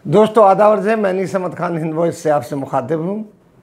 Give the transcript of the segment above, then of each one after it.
दोस्तों आदावर्ज है, मैं निसमत खान हिंद वॉइस से आपसे मुखातिब हूँ।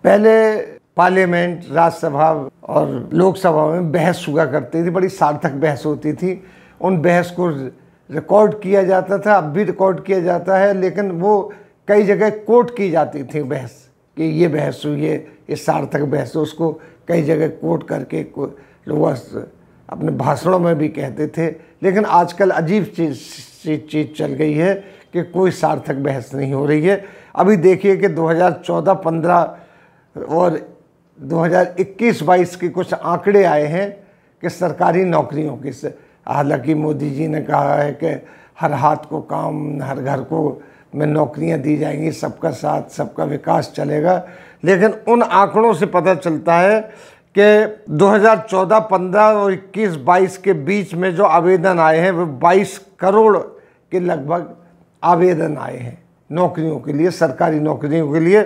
पहले पार्लियामेंट, राज्यसभा और लोकसभा में बहस हुआ करती थी, बड़ी सार्थक बहस होती थी। उन बहस को रिकॉर्ड किया जाता था, अब भी रिकॉर्ड किया जाता है, लेकिन वो कई जगह कोट की जाती थी बहस कि ये बहस हुई है, ये सार्थक बहस है। उसको कई जगह कोट करके लोग अपने भाषणों में भी कहते थे। लेकिन आजकल अजीब चीज़ चल गई है कि कोई सार्थक बहस नहीं हो रही है। अभी देखिए कि 2014-15 और 2021-22 के कुछ आंकड़े आए हैं कि सरकारी नौकरियों की से, हालांकि मोदी जी ने कहा है कि हर हाथ को काम, हर घर को में नौकरियां दी जाएंगी, सबका साथ सबका विकास चलेगा। लेकिन उन आंकड़ों से पता चलता है कि 2014-15 और 21-22 के बीच में जो आवेदन आए हैं वो 22 करोड़ के लगभग आवेदन आए हैं नौकरियों के लिए, सरकारी नौकरियों के लिए,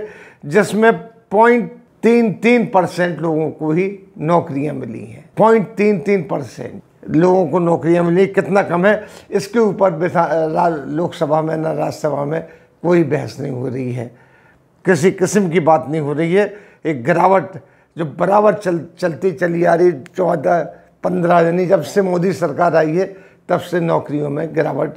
जिसमें 0.33% लोगों को ही नौकरियां मिली हैं। 0.33% लोगों को नौकरियां मिली, कितना कम है। इसके ऊपर लोकसभा में न राज्यसभा में कोई बहस नहीं हो रही है, किसी किस्म की बात नहीं हो रही है। एक गिरावट जो बराबर चलती चली आ रही, 14-15 यानी जब से मोदी सरकार आई है तब से नौकरियों में गिरावट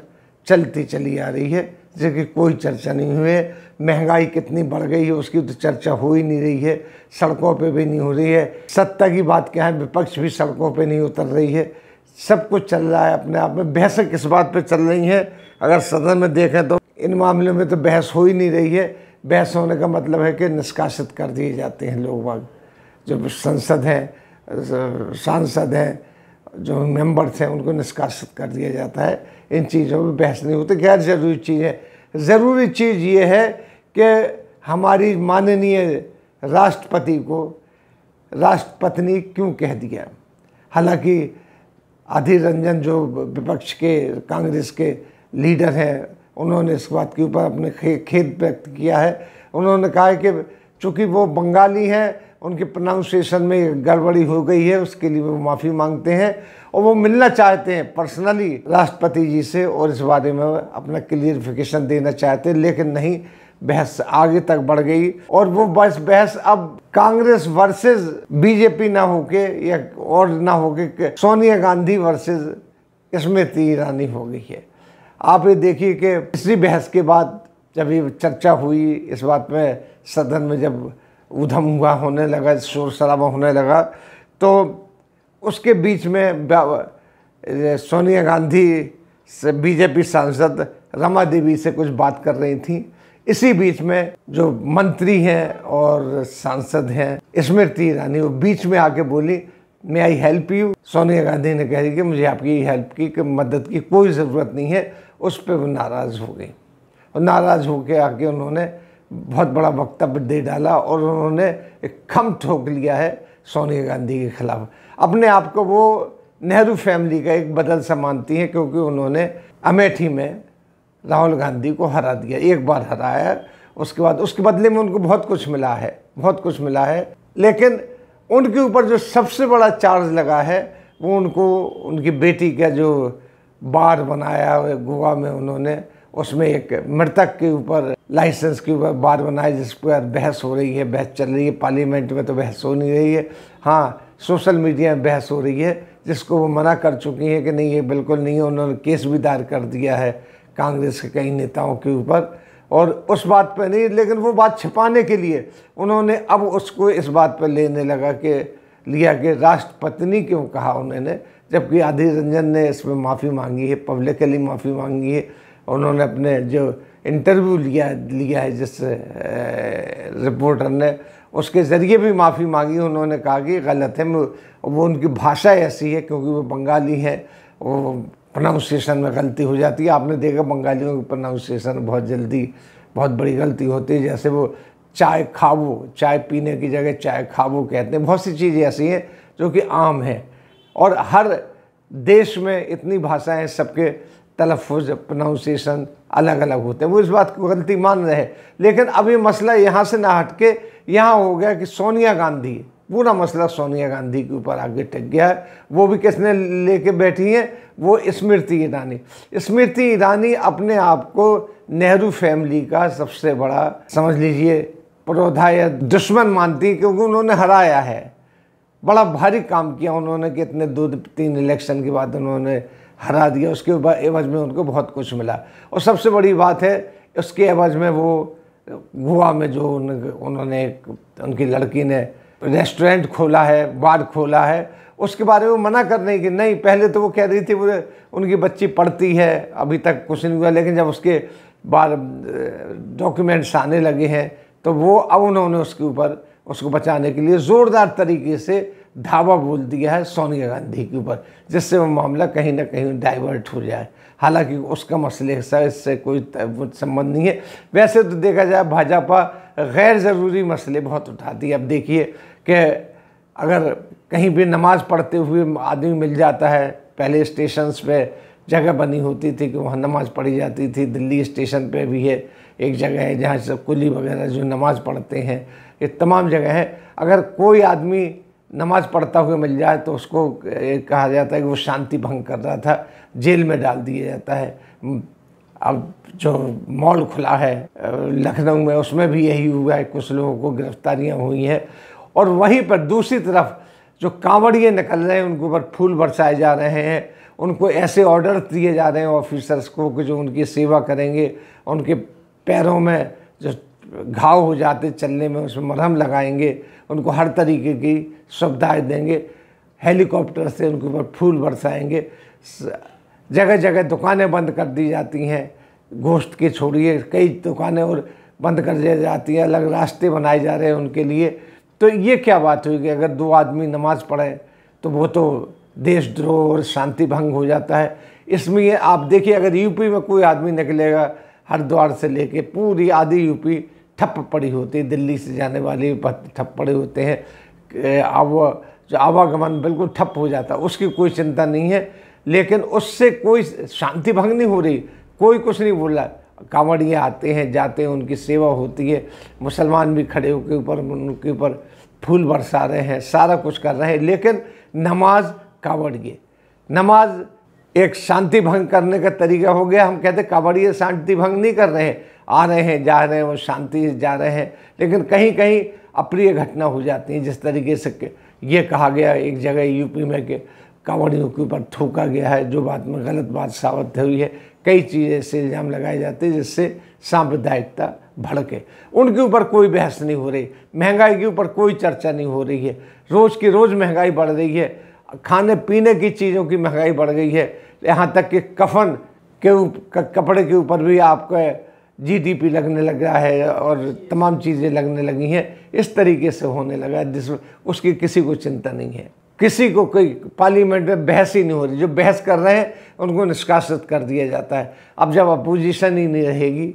चलती चली आ रही है, जिसकी कोई चर्चा नहीं हुई है। महंगाई कितनी बढ़ गई है उसकी तो चर्चा हो ही नहीं रही है, सड़कों पे भी नहीं हो रही है। सत्ता की बात क्या है, विपक्ष भी सड़कों पे नहीं उतर रही है। सब कुछ चल रहा है अपने आप में। बहसें किस बात पे चल रही हैं? अगर सदन में देखें तो इन मामलों में तो बहस हो ही नहीं रही है। बहस होने का मतलब है कि निष्कासित कर दिए जाते हैं लोग बाग, जो संसद हैं, सांसद हैं, जो मेंबर्स हैं, उनको निष्कासित कर दिया जाता है। इन चीज़ों में बहस नहीं होती। गैर ज़रूरी चीज़ है। ज़रूरी चीज़ ये है कि हमारी माननीय राष्ट्रपति को राष्ट्रपत्नी क्यों कह दिया। हालांकि अधीर रंजन जो विपक्ष के कांग्रेस के लीडर हैं, उन्होंने इस बात के ऊपर अपने खेद व्यक्त किया है। उन्होंने कहा है कि चूँकि वो बंगाली हैं, उनके प्रोनाउंसिएशन में गड़बड़ी हो गई है, उसके लिए वो माफ़ी मांगते हैं और वो मिलना चाहते हैं पर्सनली राष्ट्रपति जी से और इस बारे में अपना क्लियरिफिकेशन देना चाहते हैं। लेकिन नहीं, बहस आगे तक बढ़ गई और वो बहस अब कांग्रेस वर्सेस बीजेपी ना होके या और ना होके सोनिया गांधी वर्सेस स्मृति ईरानी हो गई है। आप ये देखिए कि इसी बहस के बाद जब ये चर्चा हुई इस बात में, सदन में जब उधम हुआ होने लगा, शोर शराबा होने लगा, तो उसके बीच में सोनिया गांधी से बीजेपी सांसद रमा देवी से कुछ बात कर रही थी। इसी बीच में जो मंत्री हैं और सांसद हैं स्मृति ईरानी, वो बीच में आके बोली, may I help you. Sonia Gandhi ने कह दी कि मुझे आपकी हेल्प की मदद की कोई ज़रूरत नहीं है। उस पर वो नाराज़ हो गई और नाराज़ होकर आके उन्होंने बहुत बड़ा वक्तव्य दे डाला और उन्होंने एक खम ठोक लिया है सोनिया गांधी के खिलाफ। अपने आप को वो नेहरू फैमिली का एक बदल सा मानती हैं, क्योंकि उन्होंने अमेठी में राहुल गांधी को हरा दिया, एक बार हराया। उसके बाद उसके बदले में उनको बहुत कुछ मिला है, बहुत कुछ मिला है। लेकिन उनके ऊपर जो सबसे बड़ा चार्ज लगा है वो उनको उनकी बेटी का जो बार बनाया गोवा में, उन्होंने उसमें एक मृतक के ऊपर लाइसेंस के ऊपर बार बनाया, जिस पर बहस हो रही है, बहस चल रही है। पार्लियामेंट में तो बहस हो नहीं रही है, हाँ सोशल मीडिया में बहस हो रही है, जिसको वो मना कर चुकी है कि नहीं ये बिल्कुल नहीं है। उन्होंने केस भी दायर कर दिया है कांग्रेस के कई नेताओं के ऊपर और उस बात पर नहीं, लेकिन वो बात छिपाने के लिए उन्होंने अब उसको इस बात पर लेने लगा कि राष्ट्रपत्नी क्यों कहा उन्होंने, जबकि अधीर रंजन ने इसमें माफ़ी मांगी है, पब्लिकली माफ़ी मांगी है। उन्होंने अपने जो इंटरव्यू लिया है जिस रिपोर्टर ने, उसके ज़रिए भी माफ़ी मांगी। उन्होंने कहा कि गलत है, वो उनकी भाषा ऐसी है, क्योंकि वो बंगाली है, वो प्रोनाउंसिएशन में गलती हो जाती है। आपने देखा बंगालियों की प्रोनाउंसिएशन बहुत जल्दी बहुत बड़ी गलती होती है। जैसे वो चाय खावो, चाय पीने की जगह चाय खावो कहते हैं। बहुत सी चीज़ें ऐसी हैं जो कि आम हैं और हर देश में इतनी भाषाएं, सबके तलफ़ुज़ प्रोनाउंसिएशन अलग अलग होते हैं। वो इस बात को गलती मान रहे हैं। लेकिन अब ये मसला यहाँ से ना हट के यहाँ हो गया कि सोनिया गांधी, पूरा मसला सोनिया गांधी के ऊपर आगे टिक गया है। वो भी किसने लेके बैठी हैं? वो स्मृति ईरानी। स्मृति ईरानी अपने आप को नेहरू फैमिली का सबसे बड़ा समझ लीजिए परोधा या दुश्मन मानती है, क्योंकि उन्होंने हराया है। बड़ा भारी काम किया उन्होंने कि इतने 2-3 इलेक्शन के बाद उन्होंने हरा दिया, उसके एवज में उनको बहुत कुछ मिला। और सबसे बड़ी बात है उसके एवज में वो गोवा में जो उन्होंने उनकी लड़की ने रेस्टोरेंट खोला है, बार खोला है, उसके बारे में मना करने की नहीं। पहले तो वो कह रही थी वो उनकी बच्ची पढ़ती है, अभी तक कुछ नहीं हुआ, लेकिन जब उसके बाद डॉक्यूमेंट्स आने लगे हैं तो वो अब उन्होंने उसके ऊपर उसको बचाने के लिए ज़ोरदार तरीके से धावा बोल दिया है सोनिया गांधी के ऊपर, जिससे वो मामला कहीं ना कहीं डाइवर्ट हो जाए। हालांकि उसका मसले से इससे कोई संबंध नहीं है। वैसे तो देखा जाए भाजपा गैर ज़रूरी मसले बहुत उठाती है। अब देखिए कि अगर कहीं भी नमाज़ पढ़ते हुए आदमी मिल जाता है, पहले स्टेशंस पे जगह बनी होती थी कि वहाँ नमाज़ पढ़ी जाती थी। दिल्ली स्टेशन पे भी है एक जगह है जहाँ सब कुली वगैरह जो नमाज़ पढ़ते हैं, ये तमाम जगह है। अगर कोई आदमी नमाज़ पढ़ता हुआ मिल जाए तो उसको कहा जाता है कि वो शांति भंग कर रहा था, जेल में डाल दिया जाता है। अब जो मॉल खुला है लखनऊ में, उसमें भी यही हुआ है, कुछ लोगों को गिरफ्तारियाँ हुई हैं। और वहीं पर दूसरी तरफ जो कांवड़िए निकल रहे हैं उनके ऊपर फूल बरसाए जा रहे हैं, उनको ऐसे ऑर्डर दिए जा रहे हैं ऑफिसर्स को कि जो उनकी सेवा करेंगे, उनके पैरों में जो घाव हो जाते चलने में उसमें मरहम लगाएंगे, उनको हर तरीके की सुविधाएं देंगे, हेलीकॉप्टर से उनके ऊपर फूल बरसाएंगे। जगह जगह दुकानें बंद कर दी जाती हैं, गोश्त के छोड़िए कई दुकानें और बंद कर दी जाती हैं, अलग रास्ते बनाए जा रहे हैं उनके लिए। तो ये क्या बात हुई कि अगर 2 आदमी नमाज़ पढ़े तो वो तो देशद्रोह और शांति भंग हो जाता है। इसमें आप देखिए अगर यूपी में कोई आदमी निकलेगा, हरिद्वार से लेके पूरी आधी यूपी ठप पड़ी होती है, दिल्ली से जाने वाले ठप पड़े होते हैं, अब जो आवागमन बिल्कुल ठप हो जाता है, उसकी कोई चिंता नहीं है। लेकिन उससे कोई शांति भंग नहीं हो रही, कोई कुछ नहीं बोल रहा। कांवड़िए आते हैं जाते हैं, उनकी सेवा होती है, मुसलमान भी खड़े होकर ऊपर उनके ऊपर फूल बरसा रहे हैं, सारा कुछ कर रहे हैं। लेकिन नमाज कांवड़िए, नमाज एक शांति भंग करने का तरीका हो गया। हम कहते कांवड़िए शांति भंग नहीं कर रहे हैं, आ रहे हैं जा रहे हैं, वो शांति जा रहे हैं, लेकिन कहीं कहीं अप्रिय घटना हो जाती है। जिस तरीके से ये कहा गया एक जगह यूपी में कि कांवड़ियों के ऊपर थूका गया है, जो बात में गलत बात साबित हुई है। कई चीज़ें से इल्ज़ाम लगाए जाते हैं जिससे सांप्रदायिकता भड़के। उनके ऊपर कोई बहस नहीं हो रही, महंगाई के ऊपर कोई चर्चा नहीं हो रही है। रोज़ की रोज़ महंगाई बढ़ रही है, खाने पीने की चीज़ों की महंगाई बढ़ गई है, यहाँ तक कि कफन के कपड़े के ऊपर भी आपका जीडीपी लगने लग रहा है और तमाम चीज़ें लगने लगी हैं। इस तरीके से होने लगा है जिसमें उसकी किसी को चिंता नहीं है, किसी को कोई पार्लियामेंट में बहस ही नहीं हो रही। जो बहस कर रहे हैं उनको निष्कासित कर दिया जाता है। अब जब अपोजिशन ही नहीं रहेगी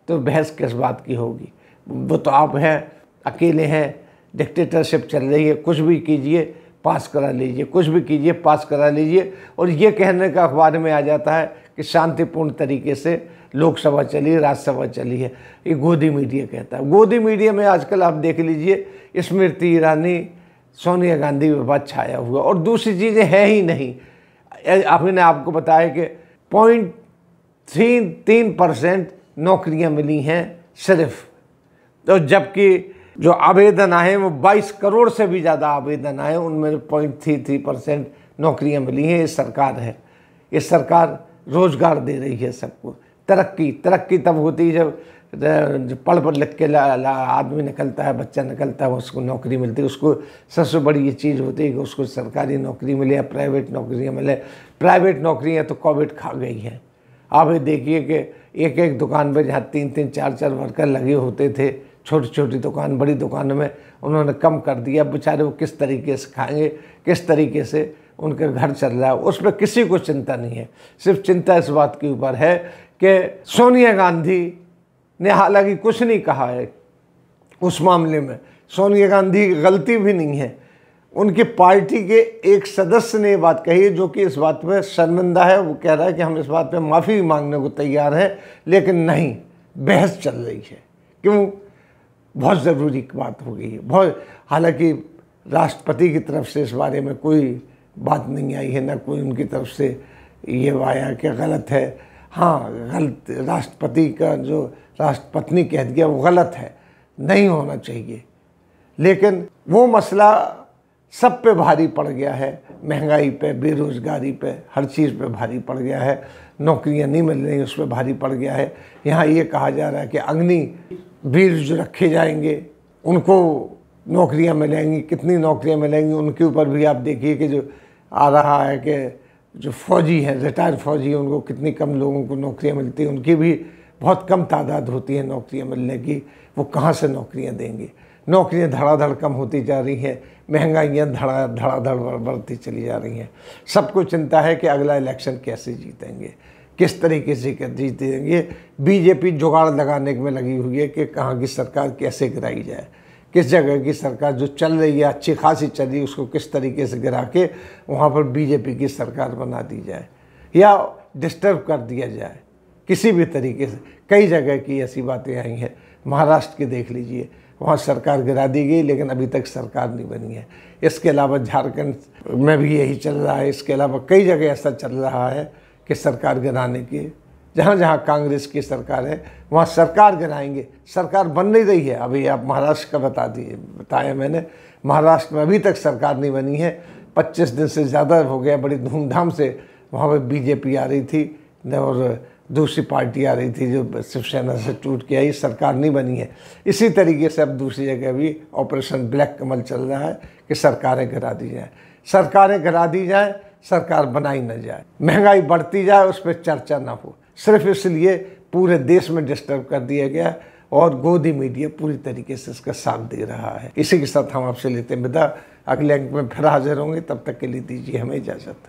तो बहस किस बात की होगी। वो तो आप हैं, अकेले हैं, डिक्टेटरशिप चल रही है, कुछ भी कीजिए पास करा लीजिए, कुछ भी कीजिए पास करा लीजिए। और ये कहने का अखबार में आ जाता है कि शांतिपूर्ण तरीके से लोकसभा चली, राज्यसभा चली है। ये गोदी मीडिया कहता है। गोदी मीडिया में आजकल आप देख लीजिए स्मृति ईरानी, सोनिया गांधी विवाद छाया हुआ और दूसरी चीज़ें हैं ही नहीं। आपने आपको बताया कि 0.3% नौकरियां मिली हैं सिर्फ, तो जबकि जो आवेदन आए वो 22 करोड़ से भी ज़्यादा आवेदन आए, उनमें 0.33% नौकरियां मिली हैं। ये सरकार है, ये सरकार रोज़गार दे रही है सबको। तरक्की तब होती है जब पढ़ लिख के आदमी निकलता है, बच्चा निकलता है, उसको नौकरी मिलती है। उसको सबसे बड़ी ये चीज़ होती है कि उसको सरकारी नौकरी मिले या प्राइवेट नौकरियाँ मिले। प्राइवेट नौकरियाँ तो कोविड खा गई हैं। आप ये देखिए कि एक एक दुकान पे जहाँ 3-3, 4-4 वर्कर लगे होते थे, छोटी छोटी दुकान, बड़ी दुकानों में उन्होंने कम कर दिया। बेचारे वो किस तरीके से खाएंगे, किस तरीके से उनका घर चल रहा है, उस पर किसी को चिंता नहीं है। सिर्फ चिंता इस बात के ऊपर है कि सोनिया गांधी ने हालांकि कुछ नहीं कहा है उस मामले में। सोनिया गांधी की गलती भी नहीं है, उनकी पार्टी के एक सदस्य ने ये बात कही जो कि इस बात में शर्मिंदा है। वो कह रहा है कि हम इस बात पे माफ़ी मांगने को तैयार हैं, लेकिन नहीं, बहस चल रही है। क्यों? बहुत ज़रूरी बात हो गई है, बहुत। हालांकि राष्ट्रपति की तरफ से इस बारे में कोई बात नहीं आई है, ना कोई उनकी तरफ से ये आया कि गलत है। हाँ, गलत, राष्ट्रपति का जो राष्ट्रपत्नी कह दिया वो गलत है, नहीं होना चाहिए। लेकिन वो मसला सब पे भारी पड़ गया है, महंगाई पे, बेरोज़गारी पे, हर चीज़ पे भारी पड़ गया है, नौकरियां नहीं मिल रही उस पर भारी पड़ गया है। यहाँ ये कहा जा रहा है कि अग्निवीर जो रखे जाएंगे उनको नौकरियां मिलेंगी, कितनी नौकरियां मिलेंगी उनके ऊपर भी आप देखिए कि जो आ रहा है कि जो फौजी हैं, रिटायर्ड फौजी हैं, उनको कितनी कम लोगों को नौकरियां मिलती हैं, उनकी भी बहुत कम तादाद होती है नौकरियां मिलने की, वो कहाँ से नौकरियां देंगे। नौकरियां धड़ाधड़ कम होती जा रही हैं, महंगाइयाँ धड़ाधड़ बढ़ती चली जा रही हैं। सबको चिंता है कि अगला इलेक्शन कैसे जीतेंगे, किस तरीके से जीतेंगे। बीजेपी जुगाड़ लगाने में लगी हुई है कि कहाँ की सरकार कैसे गिराई जाए, किस जगह की सरकार जो चल रही है अच्छी खासी चल रही है उसको किस तरीके से गिरा के वहाँ पर बीजेपी की सरकार बना दी जाए या डिस्टर्ब कर दिया जाए किसी भी तरीके से। कई जगह की ऐसी बातें आई हैं, महाराष्ट्र की देख लीजिए, वहाँ सरकार गिरा दी गई लेकिन अभी तक सरकार नहीं बनी है। इसके अलावा झारखंड में भी यही चल रहा है। इसके अलावा कई जगह ऐसा चल रहा है कि सरकार गिराने की, जहाँ जहाँ कांग्रेस की सरकार है वहाँ सरकार गिराएंगे। सरकार बन नहीं रही है। अभी आप महाराष्ट्र का बताया मैंने, महाराष्ट्र में अभी तक सरकार नहीं बनी है। 25 दिन से ज़्यादा हो गया, बड़ी धूमधाम से वहाँ पर बीजेपी आ रही थी और दूसरी पार्टी आ रही थी जो शिवसेना से टूट के आई, सरकार नहीं बनी है। इसी तरीके से अब दूसरी जगह भी ऑपरेशन ब्लैक कमल चल रहा है कि सरकारें गिरा दी जाएँ, सरकारें गिरा दी जाएँ, सरकार बनाई न जाए, महंगाई बढ़ती जाए, उस पर चर्चा ना हो। सिर्फ इसलिए पूरे देश में डिस्टर्ब कर दिया गया और गोदी मीडिया पूरी तरीके से इसका साथ दे रहा है। इसी के साथ हम आपसे लेते हैं विदा। अगले अंक में फिर हाजिर होंगे, तब तक के लिए दीजिए हमें इजाज़त।